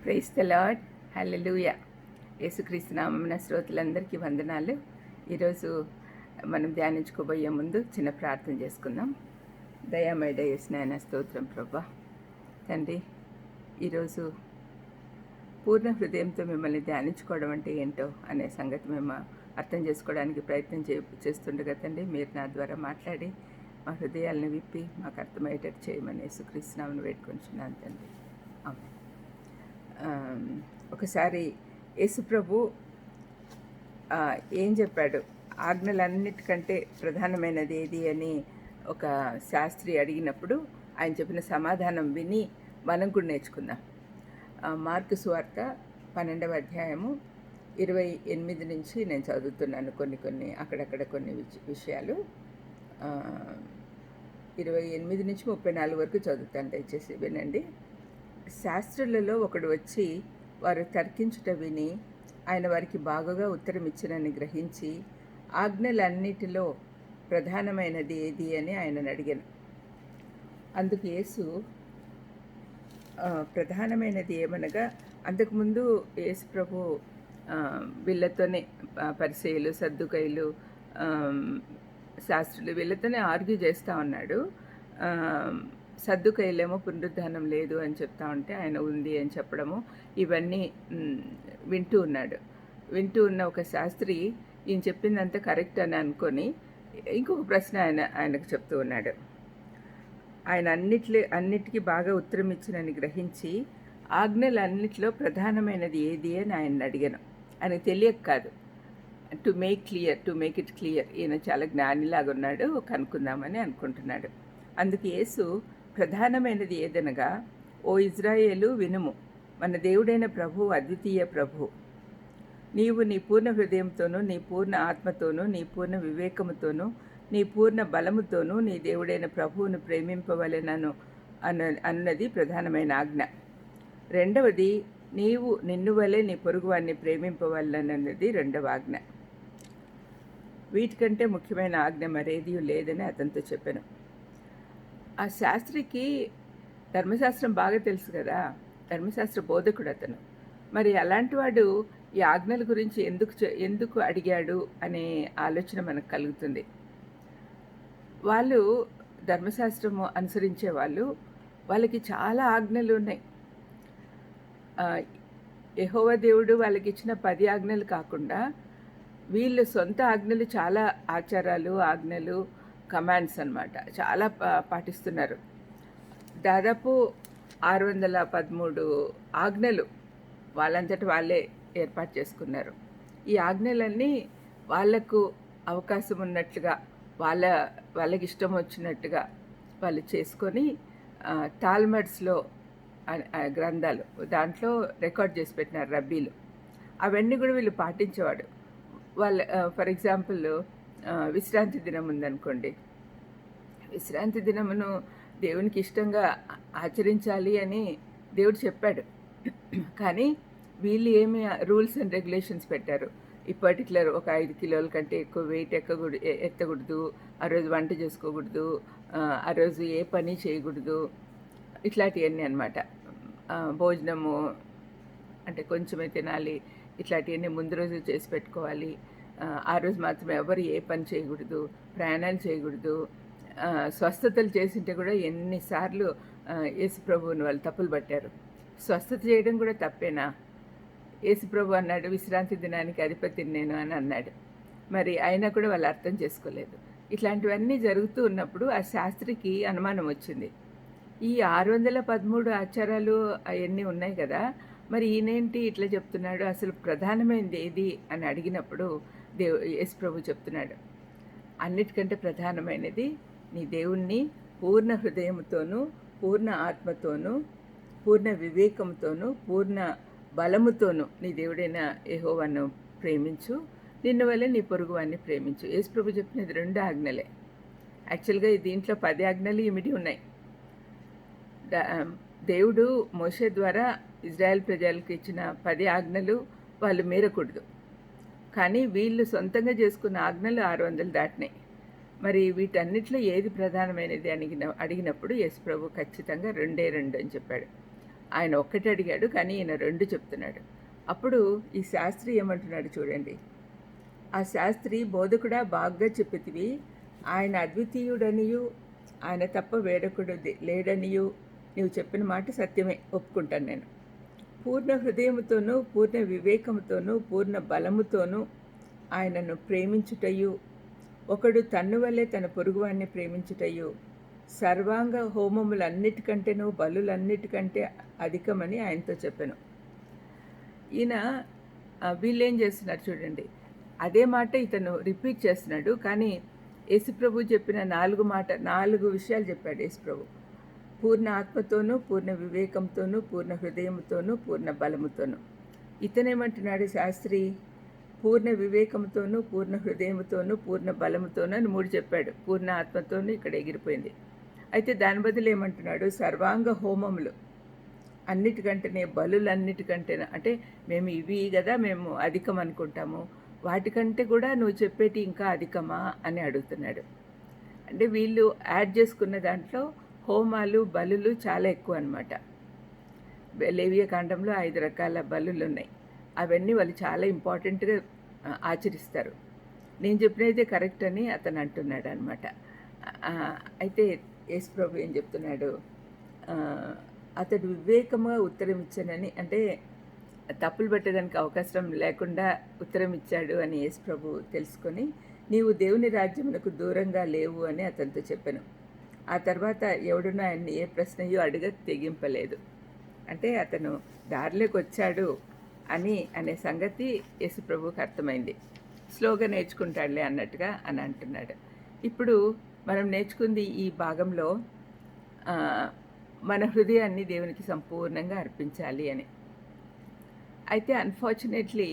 Praise the lord. హల్లెలూయా. యేసుక్రీస్తు నామమున శ్రోతలందరికీ వందనాలు. ఈరోజు మనం ధ్యానించుకోబోయే ముందు చిన్న ప్రార్థన చేసుకుందాం. దయామయ యేసునాయన స్తోత్రం ప్రభా. తండ్రి, ఈరోజు పూర్ణ హృదయంతో మిమ్మల్ని ధ్యానించుకోవడం అంటే ఏంటో అనే సంగతి మేము అర్థం చేసుకోవడానికి ప్రయత్నం చేస్తుండగా తండ్రి, మీరు నా ద్వారా మాట్లాడి మా హృదయాలను విప్పి మాకు అర్థమయ్యేటట్టు చేయమని యేసుక్రీస్తు నామమున వేడుకొంచున్నాను తండ్రి. ఆమేన్. ఒకసారి యేసుప్రభు ఏం చెప్పాడు, ఆజ్ఞలన్నిటికంటే ప్రధానమైనది ఏది అని ఒక శాస్త్రి అడిగినప్పుడు ఆయన చెప్పిన సమాధానం విని మనం కూడా నేర్చుకుందాం. మార్కు సువార్త 12వ అధ్యాయము 28 నుంచి నేను చదువుతున్నాను. కొన్ని అక్కడక్కడ కొన్ని విషయాలు 28 నుంచి 34 వరకు చదువుతాను, దయచేసి వినండి. శాస్త్రులలో ఒకడు వచ్చి వారు తర్కించుట విని ఆయన వారికి బాగుగా ఉత్తరం ఇచ్చినని గ్రహించి, ఆజ్ఞలన్నిటిలో ప్రధానమైనది ఏది అని ఆయనను అడిగాను. అందుకు యేసు ప్రధానమైనది ఏమనగా, అంతకుముందు యేసు ప్రభు వీళ్ళతోనే పరిసయ్యులు, సద్దుకయ్యులు, శాస్త్రులు వీళ్ళతోనే ఆర్గ్యూ చేస్తూ ఉన్నాడు. సద్దుకయ్యులేమో పునరుద్ధానం లేదు అని చెప్తా ఉంటే ఆయన ఉంది అని చెప్పడము ఇవన్నీ వింటూ ఉన్న ఒక శాస్త్రి ఈయన చెప్పిందంతా కరెక్ట్ అని అనుకొని ఇంకొక ప్రశ్న ఆయనకు చెప్తూ ఉన్నాడు. ఆయన అన్నిటికీ బాగా ఉత్తరం ఇచ్చినని గ్రహించి, ఆజ్ఞలన్నిటిలో ప్రధానమైనది ఏది అని ఆయన అడిగాను. ఆయనకు తెలియక కాదు, టు మేక్ ఇట్ క్లియర్. ఈయన చాలా జ్ఞానిలాగా ఉన్నాడు, కనుక్కుందామని అనుకుంటున్నాడు. అందుకు యేసు, ప్రధానమైనది ఏదనగా, ఓ ఇజ్రాయేలు వినుము, మన దేవుడైన ప్రభువు అద్వితీయ ప్రభువు. నీవు నీ పూర్ణ హృదయంతోనూ, నీ పూర్ణ ఆత్మతోనూ, నీ పూర్ణ వివేకముతోనూ, నీ పూర్ణ బలముతోనూ నీ దేవుడైన ప్రభువును ప్రేమింపవలెనను అన్నది ప్రధానమైన ఆజ్ఞ. రెండవది, నీవు నిన్ను వలె నీ పొరుగువాన్ని ప్రేమింపవలనన్నది రెండవ ఆజ్ఞ. వీటికంటే ముఖ్యమైన ఆజ్ఞ మరేదీ లేదని అతనితో చెప్పాను. ఆ శాస్త్రికి ధర్మశాస్త్రం బాగా తెలుసు కదా, ధర్మశాస్త్ర బోధకుడు అతను. మరి అలాంటి వాడు ఈ ఆజ్ఞల గురించి ఎందుకు అడిగాడు అనే ఆలోచన మనకు కలుగుతుంది. వాళ్ళు ధర్మశాస్త్రము అనుసరించే వాళ్ళకి చాలా ఆజ్ఞలు ఉన్నాయి. యెహోవా దేవుడు వాళ్ళకి ఇచ్చిన 10 ఆజ్ఞలు కాకుండా వీళ్ళు సొంత ఆజ్ఞలు, చాలా ఆచారాలు, ఆజ్ఞలు, కమాండ్స్ అన్నమాట, చాలా పాటిస్తున్నారు. దాదాపు 613 ఆజ్ఞలు వాళ్ళంతటి వాళ్ళే ఏర్పాటు చేసుకున్నారు. ఈ ఆజ్ఞలన్నీ వాళ్లకు అవకాశం ఉన్నట్లుగా, వాళ్ళకి ఇష్టం వచ్చినట్టుగా వాళ్ళు చేసుకొని టాల్మడ్స్లో గ్రంథాలు దాంట్లో రికార్డ్ చేసి పెట్టినారు రబ్బీలు. అవన్నీ కూడా వీళ్ళు పాటించేవాడు. ఫర్ ఎగ్జాంపుల్, విశ్రాంతి దినం ఉందనుకోండి, విశ్రాంతి దినమును దేవునికి ఇష్టంగా ఆచరించాలి అని దేవుడు చెప్పాడు. కానీ వీళ్ళు ఏమి రూల్స్ అండ్ రెగ్యులేషన్స్ పెట్టారు. ఈ పర్టికులర్ ఒక 5 కిలోల కంటే ఎక్కువ వెయిట్ ఎత్తకూడదు, ఆ రోజు వంట చేసుకోకూడదు, ఆ రోజు ఏ పని చేయకూడదు, ఇట్లాంటివన్నీ అన్నమాట. భోజనము అంటే కొంచెమే తినాలి, ఇట్లాంటివన్నీ ముందు రోజు చేసి పెట్టుకోవాలి. ఆ రోజు మాత్రమే ఎవరు ఏ పని చేయకూడదు, ప్రయాణాలు చేయకూడదు. స్వస్థతలు చేసింటే కూడా ఎన్నిసార్లు యేసుప్రభువుని వాళ్ళు తప్పులు పట్టారు. స్వస్థత చేయడం కూడా తప్పేనా? యేసుప్రభు అన్నాడు, విశ్రాంతి దినానికి అధిపతిని నేను అని అన్నాడు. మరి అయినా కూడా వాళ్ళు అర్థం చేసుకోలేదు. ఇట్లాంటివన్నీ జరుగుతూ ఉన్నప్పుడు ఆ శాస్త్రికి అనుమానం వచ్చింది. ఈ 613 ఆచారాలు అవన్నీ ఉన్నాయి కదా, మరి ఈయనేంటి ఇట్లా చెప్తున్నాడు, అసలు ప్రధానమైనది ఏది అని అడిగినప్పుడు యేసుప్రభు చెప్తున్నాడు, అన్నిటికంటే ప్రధానమైనది నీ దేవుణ్ణి పూర్ణ హృదయముతోనూ, పూర్ణ ఆత్మతోనూ, పూర్ణ వివేకంతోనూ, పూర్ణ బలముతోనూ నీ దేవుడైన యెహోవాను ప్రేమించు, నిన్ను వల్లే నీ పొరుగువాన్ని ప్రేమించు. యేసుప్రభు చెప్పినది 2 ఆజ్ఞలే. యాక్చువల్గా దీంట్లో 10 ఆజ్ఞలు ఇమిడి ఉన్నాయి. దేవుడు మోషే ద్వారా ఇజ్రాయెల్ ప్రజలకు ఇచ్చిన 10 ఆజ్ఞలు వాళ్ళు మీరకూడదు. కానీ వీళ్ళు సొంతంగా చేసుకున్న ఆజ్ఞలు 600 దాటినాయి. మరి వీటన్నిటిలో ఏది ప్రధానమైనది అడిగినప్పుడు యేసుప్రభు ఖచ్చితంగా 2 అని చెప్పాడు. ఆయన ఒక్కటి అడిగాడు, కానీ ఈయన 2 చెప్తున్నాడు. అప్పుడు ఈ శాస్త్రి ఏమంటున్నాడు చూడండి. ఆ శాస్త్రి, బోధకుడా బాగ్గా చెప్పితివి, ఆయన అద్వితీయుడనియు ఆయన తప్ప వేరొకడు లేడనియు నీవు చెప్పిన మాట సత్యమే, ఒప్పుకుంటాను నేను. పూర్ణ హృదయముతోనూ పూర్ణ వివేకముతోనూ పూర్ణ బలముతోనూ ఆయనను ప్రేమించుటయు, ఒకడు తన్ను వల్లే తన పొరుగువాన్ని ప్రేమించుటయు సర్వాంగ హోమములన్నిటికంటేనూ బలులన్నిటికంటే అధికమని ఆయనతో చెప్పాను. ఈయన వీళ్ళేం చేస్తున్నారు చూడండి, అదే మాట ఇతను రిపీట్ చేస్తున్నాడు. కానీ యేసుప్రభు చెప్పిన 4 విషయాలు చెప్పాడు యేసుప్రభు. పూర్ణ ఆత్మతోనూ పూర్ణ వివేకంతోనూ పూర్ణ హృదయముతోనూ పూర్ణ బలముతోనూ. ఇతనేమంటున్నాడు శాస్త్రి, పూర్ణ వివేకంతోనూ పూర్ణ హృదయముతోనూ పూర్ణ బలముతోనూ అని 3 చెప్పాడు. పూర్ణ ఆత్మతోనూ ఇక్కడ ఎగిరిపోయింది. అయితే దాని బదులు ఏమంటున్నాడు, సర్వాంగ హోమములు అన్నిటికంటేనే, బలులన్నిటికంటే, అంటే మేము ఇవి కదా మేము అధికం అనుకుంటాము, వాటికంటే కూడా నువ్వు చెప్పేటి ఇంకా అధికమా అని అడుగుతున్నాడు. అంటే వీళ్ళు యాడ్ చేసుకున్న దాంట్లో హోమాలు బలులు చాలా ఎక్కువ అనమాట. లేవియ కాండంలో 5 రకాల బలులు ఉన్నాయి. అవన్నీ వాళ్ళు చాలా ఇంపార్టెంట్గా ఆచరిస్తారు. నేను చెప్పినైతే కరెక్ట్ అని అతను అంటున్నాడు అనమాట. అయితే యేసుప్రభు ఏం చెప్తున్నాడు, అతడు వివేకముగా ఉత్తరం ఇచ్చానని, అంటే తప్పులు పెట్టడానికి అవకాశం లేకుండా ఉత్తరం ఇచ్చాడు అని యేసుప్రభు తెలుసుకొని, నీవు దేవుని రాజ్యమునకు దూరంగా లేవు అని అతనితో చెప్పాను. ఆ తర్వాత ఎవడున్నా ఆయన్ని ఏ ప్రశ్నయో అడగ తెగింపలేదు. అంటే అతను దారిలోకి వచ్చాడు అనే సంగతి యేసుప్రభుకి అర్థమైంది. స్లోగా నేర్చుకుంటాడులే అన్నట్టుగా అని అంటున్నాడు. ఇప్పుడు మనం నేర్చుకుంది ఈ భాగంలో మన హృదయాన్ని దేవునికి సంపూర్ణంగా అర్పించాలి అని. అయితే అన్ఫార్చునేట్లీ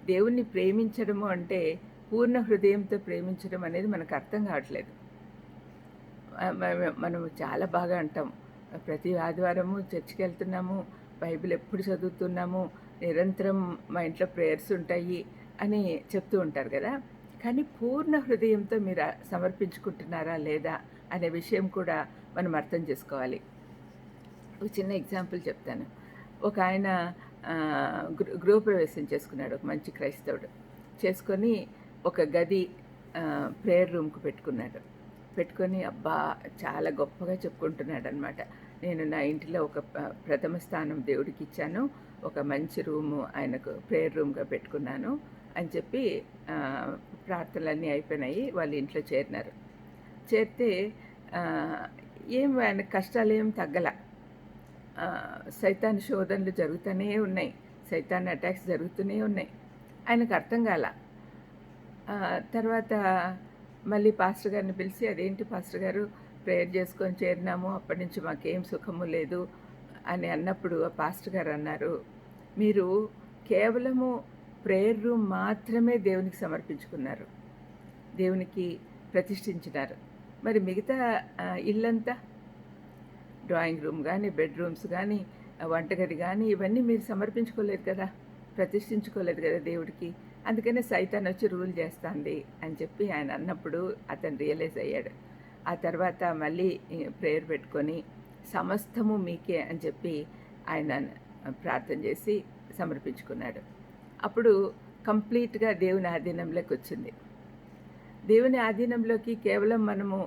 దేవుణ్ణి ప్రేమించడము అంటే పూర్ణ హృదయంతో ప్రేమించడం అనేది మనకు అర్థం కావట్లేదు. మనం చాలా బాగా అంటాం, ప్రతి ఆదివారము చర్చికి వెళ్తున్నాము, బైబిల్ ఎప్పుడు చదువుతున్నాము, నిరంతరం మా ఇంట్లో ప్రేయర్స్ ఉంటాయి అని చెప్తూ ఉంటారు కదా. కానీ పూర్ణ హృదయంతో మీరు సమర్పించుకుంటున్నారా లేదా అనే విషయం కూడా మనం అర్థం చేసుకోవాలి. ఒక చిన్న ఎగ్జాంపుల్ చెప్తాను. ఒక ఆయన గృహప్రవేశం చేసుకున్నాడు, ఒక మంచి క్రైస్తవుడు. చేసుకొని ఒక గది ప్రేయర్ రూమ్కి పెట్టుకొని అబ్బా చాలా గొప్పగా చెప్పుకుంటున్నాడు అనమాట. నేను నా ఇంటిలో ఒక ప్రథమ స్థానం దేవుడికి ఇచ్చాను, ఒక మంచి రూము ఆయనకు ప్రేయర్ రూమ్గా పెట్టుకున్నాను అని చెప్పి ప్రార్థనలన్నీ అయిపోయినాయి. వాళ్ళ ఇంట్లో చేరినారు. చేరితే ఆయన కష్టాలు ఏం తగ్గల. సైతాన్ శోధనలు జరుగుతూనే ఉన్నాయి, సైతాన్ అటాక్స్ జరుగుతూనే ఉన్నాయి. ఆయనకు అర్థం కాల. తర్వాత మళ్ళీ పాస్టర్ గారిని పిలిచి, అదేంటి పాస్టర్ గారు ప్రేయర్ చేసుకొని చేరినాము, అప్పటి నుంచి మాకేం సుఖము లేదు అని అన్నప్పుడు ఆ పాస్టర్ గారు అన్నారు, మీరు కేవలము ప్రేయర్ రూమ్ మాత్రమే దేవునికి సమర్పించుకున్నారు, దేవునికి ప్రతిష్ఠించినారు. మరి మిగతా ఇల్లంతా, డ్రాయింగ్ రూమ్ కానీ, బెడ్రూమ్స్ కానీ, వంటగది కానీ, ఇవన్నీ మీరు సమర్పించుకోలేదు కదా, ప్రతిష్ఠించుకోలేదు కదా దేవుడికి. అందుకనే సైతాన్ వచ్చి రూల్ చేస్తుంది అని చెప్పి ఆయన అన్నప్పుడు అతను రియలైజ్ అయ్యాడు. ఆ తర్వాత మళ్ళీ ప్రేయర్ పెట్టుకొని సమస్తము మీకే అని చెప్పి ఆయన ప్రార్థన చేసి సమర్పించుకున్నాడు. అప్పుడు కంప్లీట్గా దేవుని ఆధీనంలోకి వచ్చింది. దేవుని ఆధీనంలోకి కేవలం మనము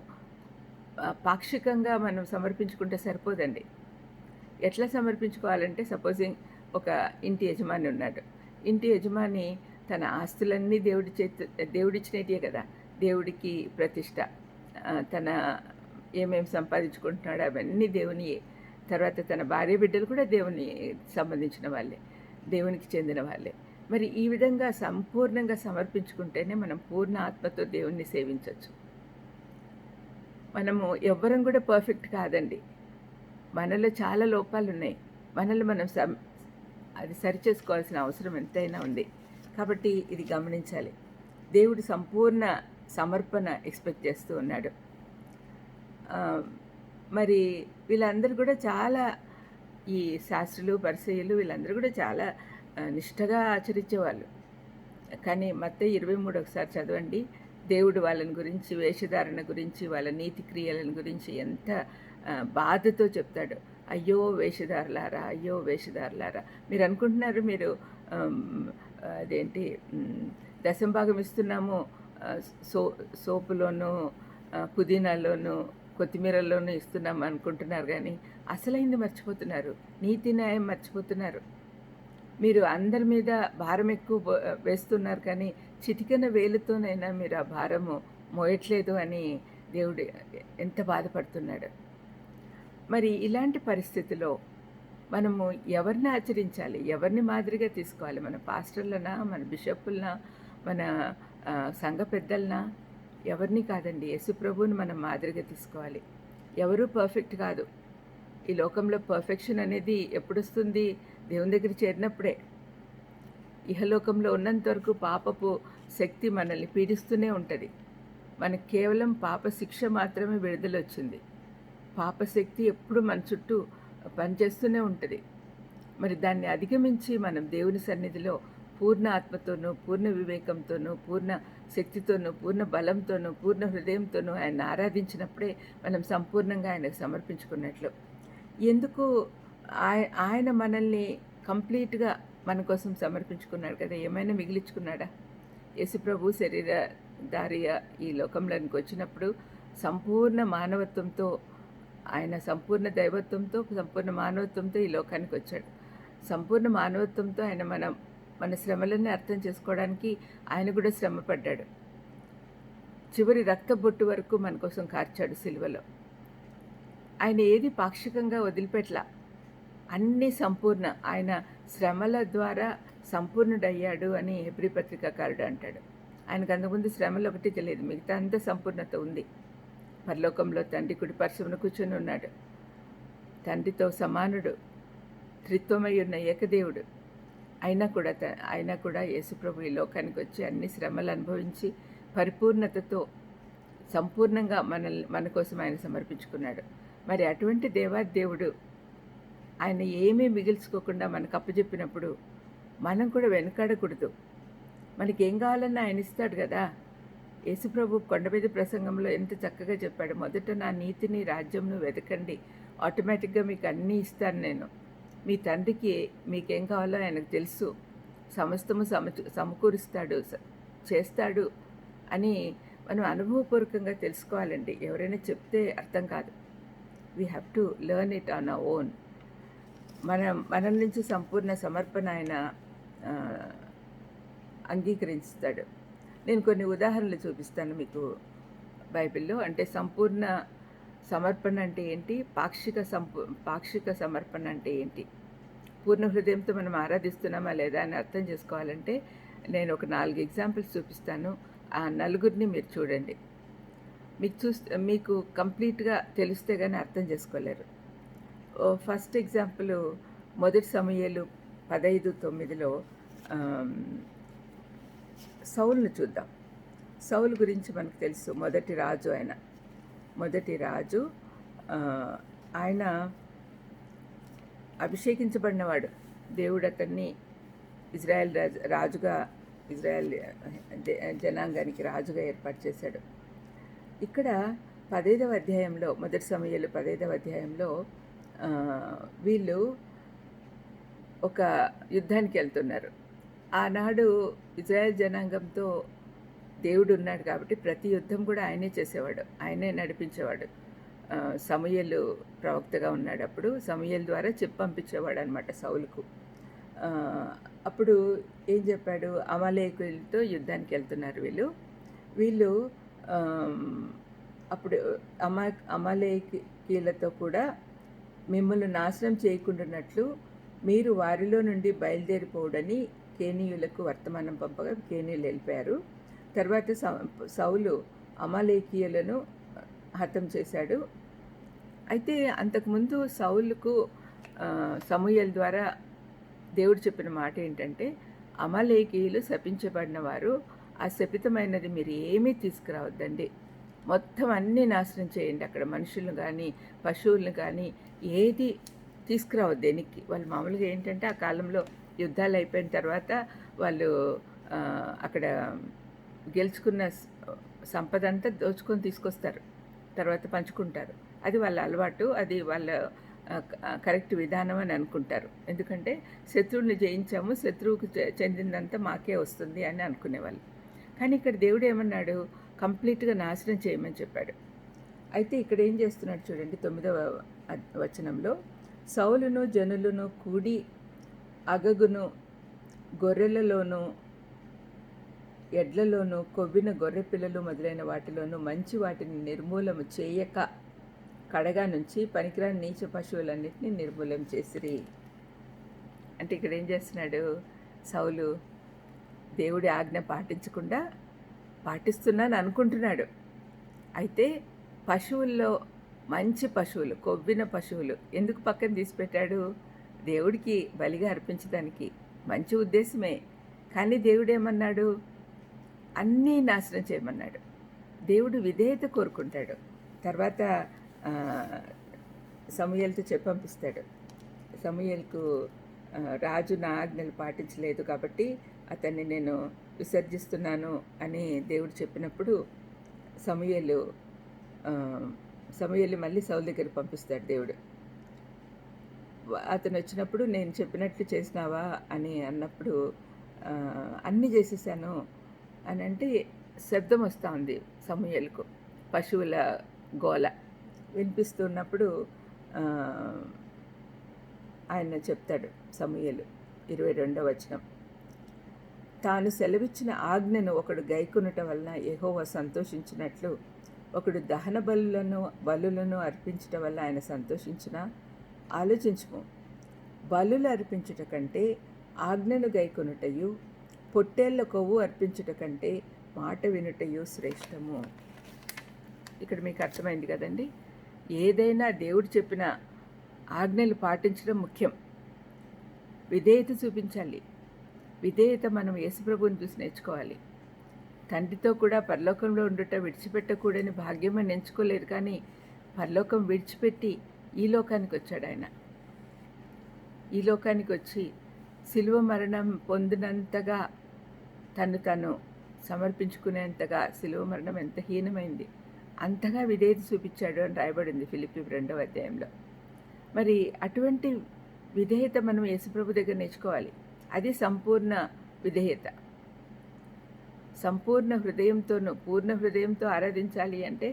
పాక్షికంగా మనం సమర్పించుకుంటే సరిపోదండి. ఎట్లా సమర్పించుకోవాలంటే, సపోజింగ్ ఒక ఇంటి యజమాని ఉన్నాడు. ఇంటి యజమాని తన ఆస్తులన్నీ దేవుడిచ్చినట్టే కదా, దేవుడికి ప్రతిష్ట, తన ఏమేమి సంపాదించుకుంటున్నాడో అవన్నీ దేవుని. తర్వాత తన భార్య బిడ్డలు కూడా దేవుని సంబంధించిన వాళ్ళే, దేవునికి చెందిన వాళ్ళే. మరి ఈ విధంగా సంపూర్ణంగా సమర్పించుకుంటేనే మనం పూర్ణ ఆత్మతో దేవుణ్ణి సేవించవచ్చు. మనము ఎవ్వరం కూడా పర్ఫెక్ట్ కాదండి, మనలో చాలా లోపాలు ఉన్నాయి. మనల్ని మనం అది సరిచేసుకోవాల్సిన అవసరం ఎంతైనా ఉంది. కాబట్టి ఇది గమనించాలి. దేవుడు సంపూర్ణ సమర్పణ ఎక్స్పెక్ట్ చేస్తూ ఉన్నాడు. మరి వీళ్ళందరూ కూడా చాలా, ఈ శాస్త్రులు పరిసయ్యులు వీళ్ళందరూ కూడా చాలా నిష్ఠగా ఆచరించేవాళ్ళు. కానీ మత్తయి 23 ఒకసారి చదవండి. దేవుడు వాళ్ళని గురించి, వేషధారణ గురించి, వాళ్ళ నీతి క్రియలను గురించి ఎంత బాధతో చెప్తాడు. అయ్యో వేషధారులారా, అయ్యో వేషధారులారా. మీరు అనుకుంటున్నారు మీరు ఆమ్, అదేంటి దశంభాగం ఇస్తున్నాము సో సోపులోను పుదీనాలోను కొత్తిమీరలోనూ ఇస్తున్నాం అనుకుంటున్నారు కానీ అసలైంది మర్చిపోతున్నారు. నీతి న్యాయం మర్చిపోతున్నారు. మీరు అందరి మీద భారం ఎక్కువ వేస్తున్నారు కానీ చిటికెన వేలుతోనైనా మీరు ఆ భారము మోయట్లేదు అని దేవుడు ఎంత బాధపడుతున్నాడు. మరి ఇలాంటి పరిస్థితిలో మనము ఎవరిని ఆచరించాలి, ఎవరిని మాదిరిగా తీసుకోవాలి? మన పాస్టర్లనా, మన బిషప్పులనా, మన సంఘ పెద్దలనా? ఎవరిని కాదండి, యేసుప్రభువుని మనం మాదిరిగా తీసుకోవాలి. ఎవరూ పర్ఫెక్ట్ కాదు. ఈ లోకంలో పర్ఫెక్షన్ అనేది ఎప్పుడొస్తుంది? దేవుని దగ్గర చేరినప్పుడే. ఇహలోకంలో ఉన్నంత వరకు పాపపు శక్తి మనల్ని పీడిస్తూనే ఉంటుంది. మనకు కేవలం పాప శిక్ష మాత్రమే విడుదలొచ్చింది. పాపశక్తి ఎప్పుడు మన చుట్టూ పనిచేస్తూనే ఉంటుంది. మరి దాన్ని అధిగమించి మనం దేవుని సన్నిధిలో పూర్ణ ఆత్మతోనూ, పూర్ణ వివేకంతోనూ, పూర్ణ శక్తితోనూ, పూర్ణ బలంతోనూ, పూర్ణ హృదయంతోనూ ఆయన ఆరాధించినప్పుడే మనం సంపూర్ణంగా ఆయనకు సమర్పించుకున్నట్లు. ఎందుకు ఆయన మనల్ని కంప్లీట్గా మన కోసం సమర్పించుకున్నాడు కదా, ఏమైనా మిగిలించుకున్నాడా? యేసుప్రభు శరీరధారిగా ఈ లోకంలోనికి వచ్చినప్పుడు సంపూర్ణ మానవత్వంతో, ఆయన సంపూర్ణ దైవత్వంతో, సంపూర్ణ మానవత్వంతో ఈ లోకానికి వచ్చాడు. సంపూర్ణ మానవత్వంతో ఆయన మన శ్రమలన్నీ అర్థం చేసుకోవడానికి ఆయన కూడా శ్రమ పడ్డాడు. చివరి రక్తబొట్టు వరకు మన కోసం కార్చాడు సిలువలో. ఆయన ఏది పాక్షికంగా వదిలిపెట్ల, అన్నీ సంపూర్ణ. ఆయన శ్రమల ద్వారా సంపూర్ణుడయ్యాడు అని హెబ్రీ పత్రికాకారుడు అంటాడు. ఆయనకు అంతకుముందు శ్రమలు ఒకటి తెలియదు, మిగతా అంతా సంపూర్ణత ఉంది. పరలోకంలో తండ్రి కుడి పరశువున కూర్చొని ఉన్నాడు. తండ్రితో సమానుడు, త్రిత్వమై ఉన్న ఏకదేవుడు. అయినా కూడా యేసుప్రభు ఈ లోకానికి వచ్చి అన్ని శ్రమలు అనుభవించి పరిపూర్ణతతో సంపూర్ణంగా మన కోసం ఆయన సమర్పించుకున్నాడు. మరి అటువంటి దేవాదేవుడు ఆయన ఏమీ మిగిల్చుకోకుండా మనకు అప్పచెప్పినప్పుడు మనం కూడా వెనకాడకూడదు. మనకేం కావాలన్నా ఆయన ఇస్తాడు కదా. యేసుప్రభు కొండ మీద ప్రసంగంలో ఎంత చక్కగా చెప్పాడు. మొదట నా నీతిని, రాజ్యంను వెతకండి, ఆటోమేటిక్గా మీకు అన్నీ ఇస్తాను నేను. మీ తండ్రికి మీకేం కావాలో ఆయనకు తెలుసు, సమస్తము సమకూరుస్తాడు, చేస్తాడు అని మనం అనుభవపూర్వకంగా తెలుసుకోవాలండి. ఎవరైనా చెప్తే అర్థం కాదు. We have to learn it on our own. మన నుంచి సంపూర్ణ సమర్పణ ఆయన అంగీకరిస్తాడు. నేను కొన్ని ఉదాహరణలు చూపిస్తాను మీకు బైబిల్లో. అంటే సంపూర్ణ సమర్పణ అంటే ఏంటి, పాక్షిక సమర్పణ అంటే ఏంటి, పూర్ణ హృదయంతో మనం ఆరాధిస్తున్నామా లేదా అని అర్థం చేసుకోవాలంటే నేను ఒక 4 ఎగ్జాంపుల్స్ చూపిస్తాను. ఆ నలుగురిని మీరు చూడండి. మీకు కంప్లీట్గా తెలిస్తే కానీ అర్థం చేసుకోలేరు. ఫస్ట్ ఎగ్జాంపుల్ మొదటి సమూయేలు 15:9లో సౌలును చూద్దాం. సౌలు గురించి మనకు తెలుసు. మొదటి రాజు ఆయన అభిషేకించబడినవాడు. దేవుడు అతన్ని ఇజ్రాయెల్ రాజుగా, ఇజ్రాయెల్ జనాంగానికి రాజుగా ఏర్పాటు చేశాడు. ఇక్కడ 15వ అధ్యాయంలో, మొదటి సమూయేలు 15వ అధ్యాయంలో వీళ్ళు ఒక యుద్ధానికి వెళ్తున్నారు. ఆనాడు ఇజ్రాయెల్ జనాంగంతో దేవుడు ఉన్నాడు కాబట్టి ప్రతి యుద్ధం కూడా ఆయనే చేసేవాడు, ఆయనే నడిపించేవాడు. సమూయేలు ప్రవక్తగా ఉన్నాడు. అప్పుడు సమూయేలు ద్వారా చెప్పి పంపించేవాడు అనమాట సౌలుకు. అప్పుడు ఏం చెప్పాడు, అమాలేకులతో యుద్ధానికి వెళ్తున్నారు వీళ్ళు అప్పుడు అమాలేకీలతో కూడా మిమ్మల్ని నాశనం చేయకుండానట్లు మీరు వారిలో నుండి బయలుదేరిపోవడని కేనీయులకు వర్తమానం పంపగా కేనీయులు వెళ్ళిపోయారు. తర్వాత సౌలు అమాలేకీయులను హతం చేశాడు. అయితే అంతకుముందు సౌలుకు సమూయేలు ద్వారా దేవుడు చెప్పిన మాట ఏంటంటే, అమాలేకీయులు శపించబడిన వారు, ఆ శపితమైనది మీరు ఏమీ తీసుకురావద్దండి, మొత్తం అన్నీ నాశనం చేయండి. అక్కడ మనుషులను కానీ పశువులను కానీ ఏది తీసుకురావద్దు వెనక్కి. వాళ్ళు మామూలుగా ఏంటంటే ఆ కాలంలో యుద్ధాలు అయిపోయిన తర్వాత వాళ్ళు అక్కడ గెలుచుకున్న సంపద అంతా దోచుకొని తీసుకొస్తారు, తర్వాత పంచుకుంటారు. అది వాళ్ళ అలవాటు, అది వాళ్ళ కరెక్ట్ విధానం అని అనుకుంటారు. ఎందుకంటే శత్రువుని జయించాము, శత్రువుకు చెందిందంతా మాకే వస్తుంది అని అనుకునేవాళ్ళు. కానీ ఇక్కడ దేవుడు ఏమన్నాడు? కంప్లీట్‌గా నాశనం చేయమని చెప్పాడు. అయితే ఇక్కడ ఏం చేస్తున్నాడు చూడండి 9వ వచనంలో, సౌలును జనులను కూడి అగగును గొర్రెలలోను ఎడ్లలోను కొవ్విన గొర్రె పిల్లలు మొదలైన వాటిలోను మంచి వాటిని నిర్మూలము చేయక కడగా నుంచి పనికిరాని నీచ పశువులన్నింటినీ నిర్మూలం చేసిరి. అంటే ఇక్కడ ఏం చేస్తున్నాడు? సౌలు దేవుడి ఆజ్ఞ పాటించకుండా పాటిస్తున్నాను అనుకుంటున్నాడు. అయితే పశువుల్లో మంచి పశువులు, కొవ్విన పశువులు ఎందుకు పక్కన తీసిపెట్టాడు? దేవుడికి బలిగా అర్పించడానికి మంచి ఉద్దేశమే. కానీ దేవుడు ఏమన్నాడు? అన్నీ నాశనం చేయమన్నాడు. దేవుడు విధేయత కోరుకుంటాడు. తర్వాత సమూయేలుతో పంపిస్తాడు. సమూయేలుకు రాజు నా ఆజ్ఞలు పాటించలేదు కాబట్టి అతన్ని నేను విసర్జిస్తున్నాను అని దేవుడు చెప్పినప్పుడు సమూయేలు మళ్ళీ సౌలు దగ్గర పంపిస్తాడు దేవుడు. అతను వచ్చినప్పుడు నేను చెప్పినట్లు చేసినావా అని అన్నప్పుడు అన్నీ చేసేసాను అని అంటే శబ్దం వస్తూ ఉంది సమూయేలుకు, పశువుల గోల వినిపిస్తున్నప్పుడు ఆయన చెప్తాడు సమూయేలు 22వ వచనం, తాను సెలవిచ్చిన ఆజ్ఞను ఒకడు గైకొనుట వలన యెహోవా సంతోషించినట్లు ఒకడు దహన బలులను అర్పించటం వల్ల ఆయన సంతోషించిన ఆలోచించుము. బలులు అర్పించుట కంటే ఆజ్ఞను గైకొనుటయు పొట్టేళ్ల కొవ్వు అర్పించుట కంటే మాట వినుటయు శ్రేష్టము. ఇక్కడ మీకు అర్థమైంది కదండి. ఏదైనా దేవుడు చెప్పిన ఆజ్ఞలు పాటించడం ముఖ్యం. విధేయత చూపించాలి. విధేయత మనం యేసుప్రభువుని చూసి నేర్చుకోవాలి. తండ్రితో కూడా పరలోకంలో ఉండుట విడిచిపెట్టకూడని భాగ్యం అని ఎంచుకోలేదు, కానీ పరలోకం విడిచిపెట్టి ఈ లోకానికి వచ్చాడు ఆయన. ఈ లోకానికి వచ్చి శిలువ మరణం పొందినంతగా తను సమర్పించుకునేంతగా శిలువ మరణం ఎంత హీనమైంది, అంతగా విధేయత చూపించాడు అని రాయబడింది ఫిలిప్పీ 2వ అధ్యాయంలో. మరి అటువంటి విధేయత మనం యేసుప్రభు దగ్గర నేర్చుకోవాలి. అది సంపూర్ణ విధేయత. సంపూర్ణ హృదయంతోనూ పూర్ణ హృదయంతో ఆరాధించాలి అంటే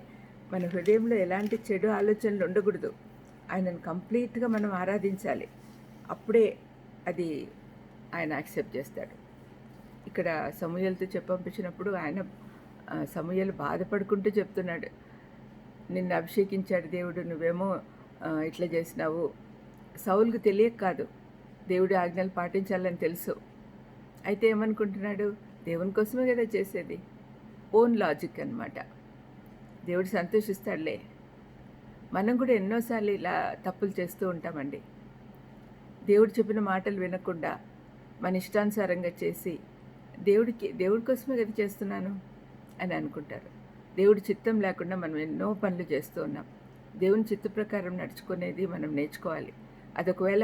మన హృదయంలో ఎలాంటి చెడు ఆలోచనలు ఉండకూడదు. ఆయనను కంప్లీట్గా మనం ఆరాధించాలి. అప్పుడే అది ఆయన యాక్సెప్ట్ చేస్తాడు. ఇక్కడ సమూయేలుతో పంపించినప్పుడు సమూయేలు బాధపడుకుంటూ చెప్తున్నాడు, నిన్ను అభిషేకించాడు దేవుడు, నువ్వేమో ఇట్లా చేసినావు. సౌలుకు తెలియక కాదు, దేవుడి ఆజ్ఞలు పాటించాలని తెలుసు. అయితే ఏమనుకుంటున్నాడు? దేవుని కోసమే కదా చేసేది. ఓన్ లాజిక్ అన్నమాట. దేవుడు సంతోషిస్తాడులే. మనం కూడా ఎన్నోసార్లు ఇలా తప్పులు చేస్తూ ఉంటామండి. దేవుడు చెప్పిన మాటలు వినకుండా మన ఇష్టానుసారంగా చేసి దేవుడి కోసమే కదా చేస్తున్నాను అని అనుకుంటారు. దేవుడి చిత్తం లేకుండా మనం ఎన్నో పనులు చేస్తూ ఉన్నాం. దేవుని చిత్త ప్రకారం నడుచుకునేది మనం నేర్చుకోవాలి. అదొకవేళ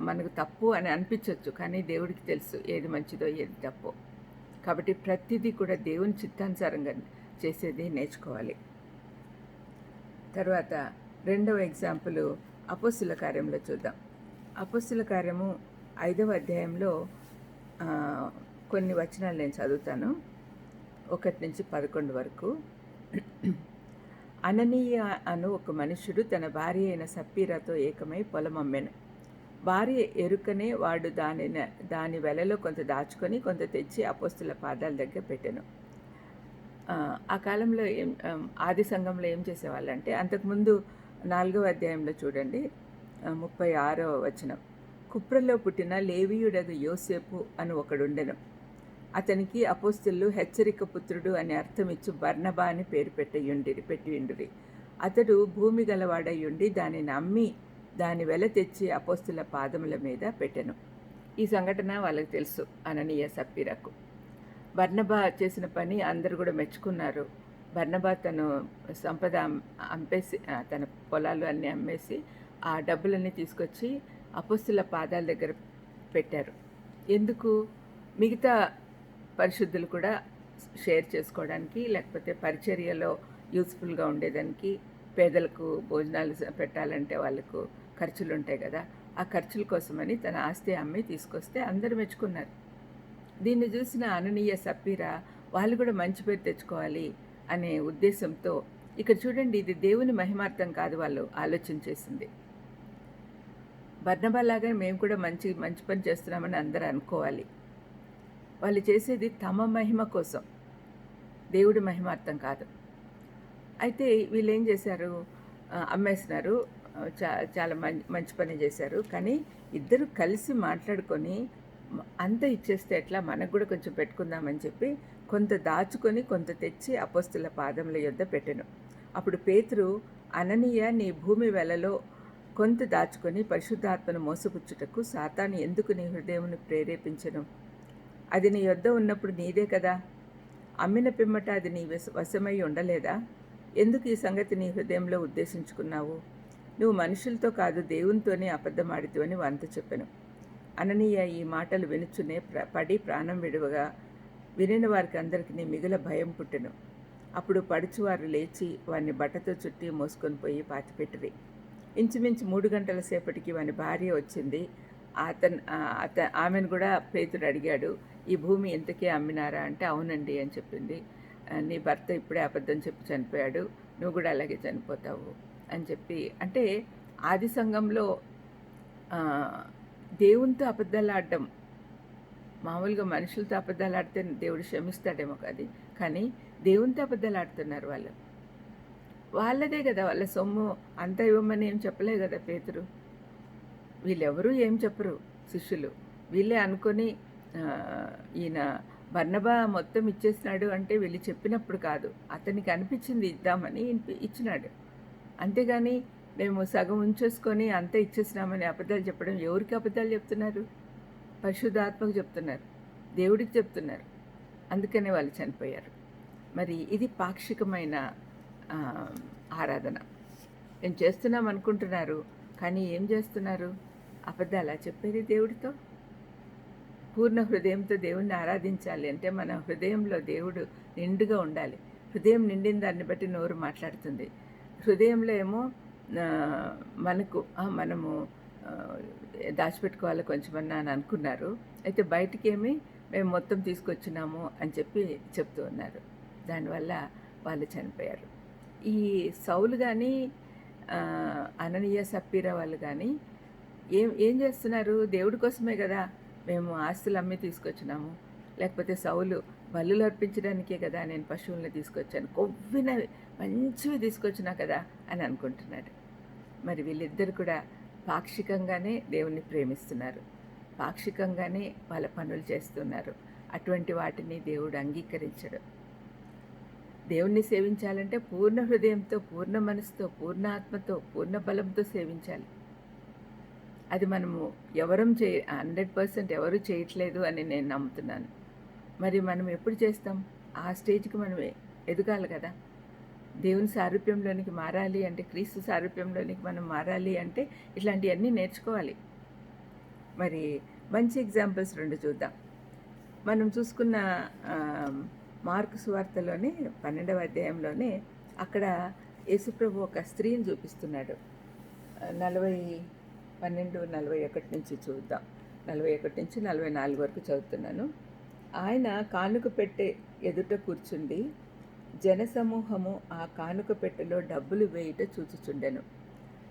మనకు తప్పు అని అనిపించవచ్చు, కానీ దేవుడికి తెలుసు ఏది మంచిదో ఏది తప్పో. కాబట్టి ప్రతిదీ కూడా దేవుని చిత్తానుసారంగా చేసేది నేర్చుకోవాలి. తర్వాత 2వ ఎగ్జాంపుల్ అపోస్తుల కార్యంలో చూద్దాం. అపోస్తుల కార్యము 5వ అధ్యాయంలో కొన్ని వచనాలు నేను చదువుతాను, 1 నుంచి 11 వరకు. అననీయ అను ఒక మనుష్యుడు తన భార్య అయిన సప్పీరాతో ఏకమై పొలం అమ్మెను. భార్య ఎరుకనే వాడు దాని వెలలో కొంత దాచుకొని కొంత తెచ్చి అపోస్తుల పాదాల దగ్గర పెట్టెను. ఆ కాలంలో ఆది సంఘంలో ఏం చేసేవాళ్ళంటే, అంతకుముందు 4వ అధ్యాయంలో చూడండి 36వ వచనం, కుప్రలో పుట్టిన లేవీయుడగు యోసేపు అని ఒకడుండెను. అతనికి అపోస్తలులు హెచ్చరిక పుత్రుడు అని అర్థమిచ్చు బర్నబా అని పేరు పెట్టియుండిరి. అతడు భూమి గలవాడయ్యుండి దానిని అమ్మి దాని వెల తెచ్చి అపోస్తుల పాదముల మీద పెట్టెను. ఈ సంఘటన వాళ్ళకి తెలుసు, అననీయ సప్పీరాకు. బర్నబా చేసిన పని అందరూ కూడా మెచ్చుకున్నారు. బర్నబా తను సంపద అమ్మేసి, తన పొలాలు అన్నీ అమ్మేసి ఆ డబ్బులన్నీ తీసుకొచ్చి అపోస్తుల పాదాల దగ్గర పెట్టారు. ఎందుకు? మిగతా పరిశుద్ధులు కూడా షేర్ చేసుకోవడానికి, లేకపోతే పరిచర్యలో యూస్ఫుల్గా ఉండేదానికి, పేదలకు భోజనాలు పెట్టాలంటే వాళ్ళకు ఖర్చులు ఉంటాయి కదా, ఆ ఖర్చుల కోసమని తన ఆస్తి అమ్మి తీసుకొస్తే అందరూ మెచ్చుకున్నారు. దీన్ని చూసిన అననీయ సప్పీరా వాళ్ళు కూడా మంచి పేరు తెచ్చుకోవాలి అనే ఉద్దేశంతో, ఇక్కడ చూడండి, ఇది దేవుని మహిమార్థం కాదు వాళ్ళు ఆలోచన చేసింది. బర్నబా లాగానే మేము కూడా మంచి మంచి పని చేస్తున్నామని అందరూ అనుకోవాలి. వాళ్ళు చేసేది తమ మహిమ కోసం, దేవుడి మహిమార్థం కాదు. అయితే వీళ్ళు ఏం చేశారు, అమ్మేసినారు. చాలా మంచి పని చేశారు. కానీ ఇద్దరు కలిసి మాట్లాడుకొని అంత ఇచ్చేస్తే ఎట్లా, మనకు కూడా కొంచెం పెట్టుకుందామని చెప్పి కొంత దాచుకొని కొంత తెచ్చి అపోస్తుల పాదముల యొద్ద పెట్టెను. అప్పుడు పేతురు, అననీయ, నీ భూమి వెలలో కొంత దాచుకొని పరిశుద్ధాత్మను మోసపుచ్చుటకు సాతాను ఎందుకు నీ హృదయమును ప్రేరేపించెను? అది నీ యొద్ద ఉన్నప్పుడు నీదే కదా. అమ్మిన పిమ్మట అది నీ వశమై ఉండలేదా? ఎందుకు ఈ సంగతి నీ హృదయంలో ఉద్దేశించుకున్నావు? నువ్వు మనుషులతో కాదు, దేవునితోనే అబద్ధమాడితివని వానితో చెప్పెను. అననీయ ఈ మాటలు వినుచునే పడి ప్రాణం విడువగా వినిన వారికి అందరికీ మిగుల భయం పుట్టెను. అప్పుడు పడుచువారు లేచి వారిని బట్టతో చుట్టి మోసుకొని పోయి పాతిపెట్టిరి. ఇంచుమించు 3 గంటల సేపటికి వాని భార్య వచ్చింది. ఆమెను కూడా పేతురు అడిగాడు, ఈ భూమి ఎంతకే అమ్మినారా అంటే అవునండి అని చెప్పింది. నీ భర్త ఇప్పుడే అబద్ధం చెప్పి చనిపోయాడు, నువ్వు కూడా అలాగే చనిపోతావు అని చెప్పి. అంటే ఆది సంఘంలో దేవునితో అబద్ధాలు ఆడడం, మామూలుగా మనుషులతో అబద్ధాలు ఆడితే దేవుడు క్షమిస్తాడేమో కాదు, కానీ దేవునితో అబద్ధాలు ఆడుతున్నారు వాళ్ళు. వాళ్ళదే కదా, వాళ్ళ సొమ్ము అంతా ఇవ్వమని ఏం చెప్పలే కదా పేతురు. వీళ్ళెవరూ ఏం చెప్పరు శిష్యులు. వీళ్ళే అనుకొని ఈయన బర్నబా మొత్తం ఇచ్చేసినాడు అంటే వీళ్ళు చెప్పినప్పుడు కాదు, అతనికి అనిపించింది ఇద్దామని ఇచ్చినాడు. అంతేగాని మేము సగం ఉంచేసుకొని అంతా ఇచ్చేసినామని అబద్ధాలు చెప్పడం, ఎవరికి అబద్ధాలు చెప్తున్నారు? పరిశుద్ధాత్మకు చెప్తున్నారు, దేవుడికి చెప్తున్నారు. అందుకనే వాళ్ళు చనిపోయారు. మరి ఇది పాక్షికమైన ఆరాధన. మేము చేస్తున్నాం అనుకుంటున్నారు, కానీ ఏం చేస్తున్నారు? అబద్ధాలా చెప్పేది దేవుడితో? పూర్ణ హృదయంతో దేవుణ్ణి ఆరాధించాలి అంటే మన హృదయంలో దేవుడు నిండుగా ఉండాలి. హృదయం నిండిన దాన్ని బట్టి నోరు మాట్లాడుతుంది. హృదయంలో ఏమో మనము దాచిపెట్టుకోవాలి కొంచెమన్నా అని అనుకున్నారు. అయితే బయటికేమి మేము మొత్తం తీసుకొచ్చినాము అని చెప్పి చెప్తూ ఉన్నారు. దానివల్ల వాళ్ళు చనిపోయారు. ఈ సౌలు కానీ అననీయ సప్పీరా వాళ్ళు కానీ ఏం చేస్తున్నారు? దేవుడి కోసమే కదా మేము ఆస్తులు అమ్మి తీసుకొచ్చినాము, లేకపోతే సౌలు బలులు అర్పించడానికే కదా నేను పశువులను తీసుకొచ్చాను, కొవ్వినవి మంచివి తీసుకొచ్చినా కదా అని అనుకుంటున్నాడు. మరి వీళ్ళిద్దరు కూడా పాక్షికంగానే దేవుణ్ణి ప్రేమిస్తున్నారు, పాక్షికంగానే వాళ్ళ పనులు చేస్తున్నారు. అటువంటి వాటిని దేవుడు అంగీకరించడు. దేవుణ్ణి సేవించాలంటే పూర్ణ హృదయంతో, పూర్ణ మనసుతో, పూర్ణ ఆత్మతో, పూర్ణ బలంతో సేవించాలి. అది మనము 100% ఎవరు చేయట్లేదు అని నేను నమ్ముతున్నాను. మరి మనం ఎప్పుడు చేస్తాం? ఆ స్టేజ్కి మనం ఎదగాలి కదా. దేవుని సారూప్యంలోనికి మారాలి అంటే, క్రీస్తు సారూప్యంలోనికి మనం మారాలి అంటే ఇట్లాంటివన్నీ నేర్చుకోవాలి. మరి మంచి ఎగ్జాంపుల్స్ 2 చూద్దాం. మనం చూసుకున్న మార్కు సువార్తలోనే 12వ అధ్యాయంలోనే అక్కడ యేసుప్రభు ఒక స్త్రీని చూపిస్తున్నాడు. 12:41 నుంచి చూద్దాం. 41 నుంచి 44 వరకు చదువుతున్నాను. ఆయన కానుక పెట్టె ఎదుట కూర్చుండి జనసమూహము ఆ కానుక పెట్టెలో డబ్బులు వేయుట చూచుచుండెను.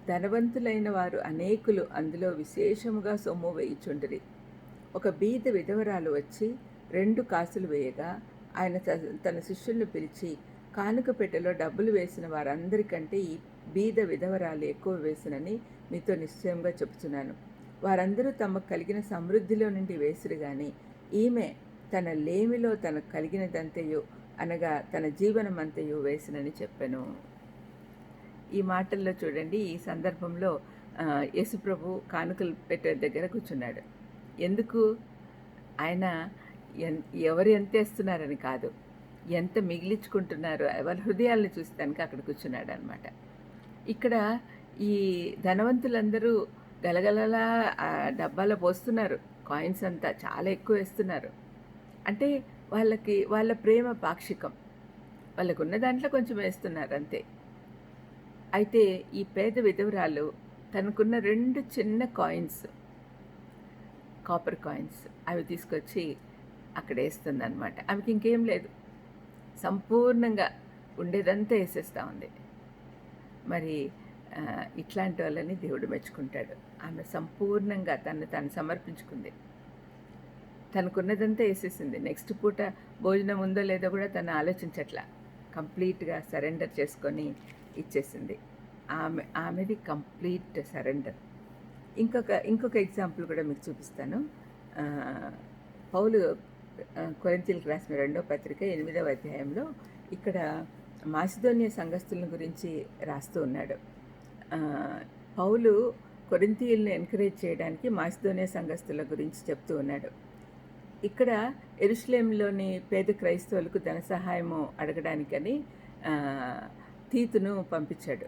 ధనవంతులైన వారు అనేకులు అందులో విశేషముగా సొమ్ము వేయుచుండిరి. ఒక బీద విధవరాలు వచ్చి 2 కాసులు వేయగా ఆయన తన శిష్యులను పిలిచి, కానుక పెట్టెలో డబ్బులు వేసిన వారందరికంటే ఈ బీద విధవరాలు ఎక్కువ వేసినని మీతో నిశ్చయంగా చెప్తున్నాను. వారందరూ తమకు కలిగిన సమృద్ధిలో నుండి వేసిరు గాని ఈమె తన లేమిలో తనకు కలిగినదంతయు అనగా తన జీవనమంతయు వేసినని చెప్పెను. ఈ మాటల్లో చూడండి, ఈ సందర్భంలో యేసుప్రభు కానుకలు పెట్టే దగ్గర కూర్చున్నాడు. ఎందుకు? ఆయన ఎవరు ఎంత వేస్తున్నారని కాదు, ఎంత మిగిలించుకుంటున్నారో వాళ్ళ హృదయాలను చూస్తానికి అక్కడ కూర్చున్నాడు అనమాట. ఇక్కడ ఈ ధనవంతులందరూ గలగలలా డబ్బాలో పోస్తున్నారు, కాయిన్స్ అంతా చాలా ఎక్కువ వేస్తున్నారు. అంటే వాళ్ళ ప్రేమ పాక్షికం, వాళ్ళకున్న దాంట్లో కొంచెం వేస్తున్నారు అంతే. అయితే ఈ పేద విధవరాలు తనకున్న 2 చిన్న కాయిన్స్, కాపర్ కాయిన్స్, అవి తీసుకొచ్చి అక్కడ వేస్తుందన్నమాట. ఆమెకి ఇంకేం లేదు, సంపూర్ణంగా ఉండేదంతా వేసేస్తూ ఉంది. మరి ఇట్లాంటి వాళ్ళని దేవుడు మెచ్చుకుంటాడు. ఆమె సంపూర్ణంగా తను సమర్పించుకుంది, తనకున్నదంతా వేసేసింది. నెక్స్ట్ పూట భోజనం ఉందో లేదో కూడా తను ఆలోచించట్లా, కంప్లీట్గా సరెండర్ చేసుకొని ఇచ్చేసింది. ఆమెది కంప్లీట్ సరెండర్. ఇంకొక ఎగ్జాంపుల్ కూడా మీకు చూపిస్తాను. పౌలు కొరింథీయులకు రాసిన 2వ పత్రిక 8వ అధ్యాయంలో ఇక్కడ మాసిదోనియా సంఘస్థుల గురించి రాస్తూ ఉన్నాడు. పౌలు కొరింథీయుల్ని ఎంకరేజ్ చేయడానికి మాసిదోనియా సంఘస్థుల గురించి చెప్తూ ఉన్నాడు. ఇక్కడ యెరూషలేములోని పేద క్రైస్తవులకు ధన సహాయము అడగడానికని తీతును పంపించాడు.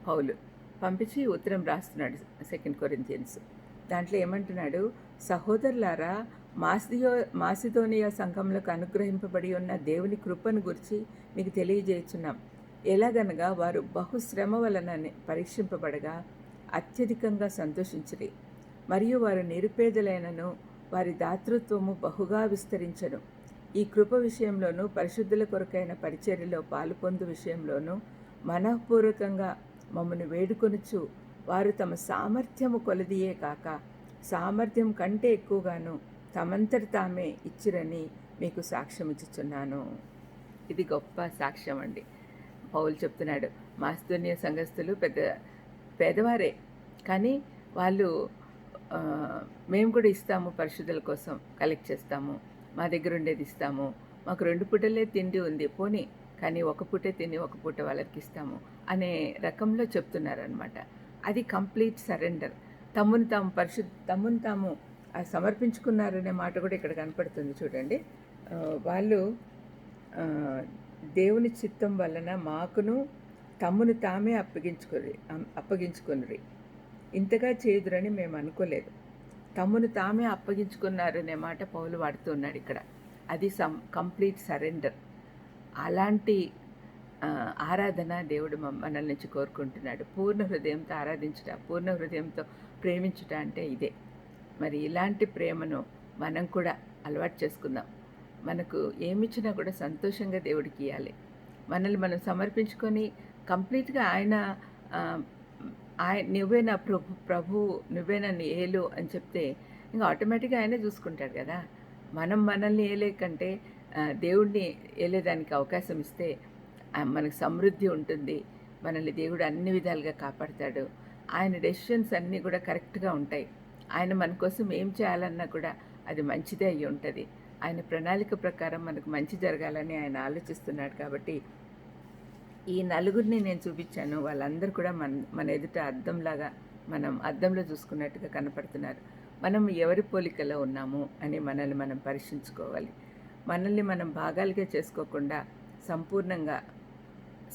పౌలు పంపించి ఉత్తరం రాస్తున్నాడు 2 కొరింథియన్స్. దాంట్లో ఏమంటున్నాడు, సహోదరులారా, మాసిదోనియా సంఘములకు అనుగ్రహింపబడి ఉన్న దేవుని కృపను గురించి మీకు తెలియజేయుచున్నాం. ఎలాగనగా వారు బహుశ్రమ వలన పరీక్షింపబడగా అత్యధికంగా సంతోషించిరి, మరియు వారు నిరుపేదలైనను వారి దాతృత్వము బహుగా విస్తరించను. ఈ కృప విషయంలోనూ పరిశుద్ధుల కొరకైన పరిచర్యలో పాలుపొందు విషయంలోనూ మనఃపూర్వకంగా మమ్మను వేడుకొనుచు వారు తమ సామర్థ్యము కొలదియే కాక సామర్థ్యం కంటే ఎక్కువగాను తమంతట తామే ఇచ్చిరని మీకు సాక్ష్యం ఇచ్చుచున్నాను. ఇది గొప్ప సాక్ష్యం అండి. పౌలు చెప్తున్నాడు, మాసిదోనియా సంఘస్థులు పేదవారే, కానీ వాళ్ళు మేము కూడా ఇస్తాము, పరిశుద్ధుల కోసం కలెక్ట్ చేస్తాము, మా దగ్గర ఉండేది ఇస్తాము, మాకు 2 పూటలే తిండి ఉంది పోనీ, కానీ 1 పూటే తిని 1 పూట వాళ్ళకి ఇస్తాము అనే రకంలో చెప్తున్నారనమాట. అది కంప్లీట్ సరెండర్. తమ్మును తాము సమర్పించుకున్నారనే మాట కూడా ఇక్కడ కనపడుతుంది చూడండి. వాళ్ళు దేవుని చిత్తం వలన మాకును తమ్మును తామే అప్పగించుకుని ఇంతగా చేదురని మేము అనుకోలేదు. తమ్మును తామే అప్పగించుకున్నారనే మాట పౌలు వాడుతున్నాడు ఇక్కడ. అది కంప్లీట్ సరెండర్. అలాంటి ఆరాధన దేవుడు మనల్ నుంచి కోరుకుంటున్నాడు. పూర్ణ హృదయంతో ఆరాధించుట, పూర్ణ హృదయంతో ప్రేమించుట అంటే ఇదే. మరి ఇలాంటి ప్రేమను మనం కూడా అలవాటు చేసుకుందాం. మనకు ఏమిచ్చినా కూడా సంతోషంగా దేవుడికి ఇవ్వాలి. మనల్ని మనం సమర్పించుకొని కంప్లీట్గా నువ్వే నా ప్రభు నువ్వే నన్ను ఏలు అని చెప్తే ఇంకా ఆటోమేటిక్గా ఆయనే చూసుకుంటాడు కదా. మనల్ని ఏలే కంటే దేవుడిని ఏలేదానికి అవకాశం ఇస్తే మనకు సమృద్ధి ఉంటుంది. మనల్ని దేవుడు అన్ని విధాలుగా కాపాడతాడు. ఆయన డెసిషన్స్ అన్నీ కూడా కరెక్ట్గా ఉంటాయి. ఆయన మన కోసం ఏం చేయాలన్నా కూడా అది మంచిదే అయ్యి ఉంటుంది. ఆయన ప్రణాళిక ప్రకారం మనకు మంచి జరగాలని ఆయన ఆలోచిస్తున్నాడు. కాబట్టి ఈ నలుగురిని నేను చూపించాను. వాళ్ళందరూ కూడా మన ఎదుట అద్దంలాగా, మనం అద్దంలో చూసుకున్నట్టుగా కనపడుతున్నారు. మనం ఎవరి పోలికలో ఉన్నాము అని మనల్ని మనం పరీక్షించుకోవాలి. మనల్ని మనం భాగాలుగా చేసుకోకుండా సంపూర్ణంగా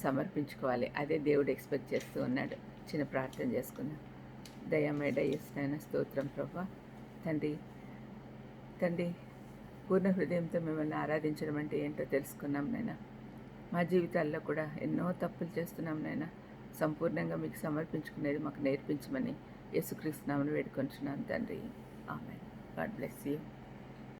సమర్పించుకోవాలి. అదే దేవుడు ఎక్స్పెక్ట్ చేస్తూ ఉన్నాడు. చిన్న ప్రార్థన చేసుకుందాం. దయమేడ యేసునాయన స్తోత్రం ప్రభా. తండ్రి పూర్ణ హృదయంతో మిమ్మల్ని ఆరాధించడం అంటే ఏంటో తెలుసుకున్నాం నాయన. మా జీవితాల్లో కూడా ఎన్నో తప్పులు చేస్తున్నాం నాయన. సంపూర్ణంగా మీకు సమర్పించుకునేది మాకు నేర్పించమని యేసుక్రీస్తు నామమున వేడుకొంచున్నాను తండ్రి. ఆమేన్. God bless you.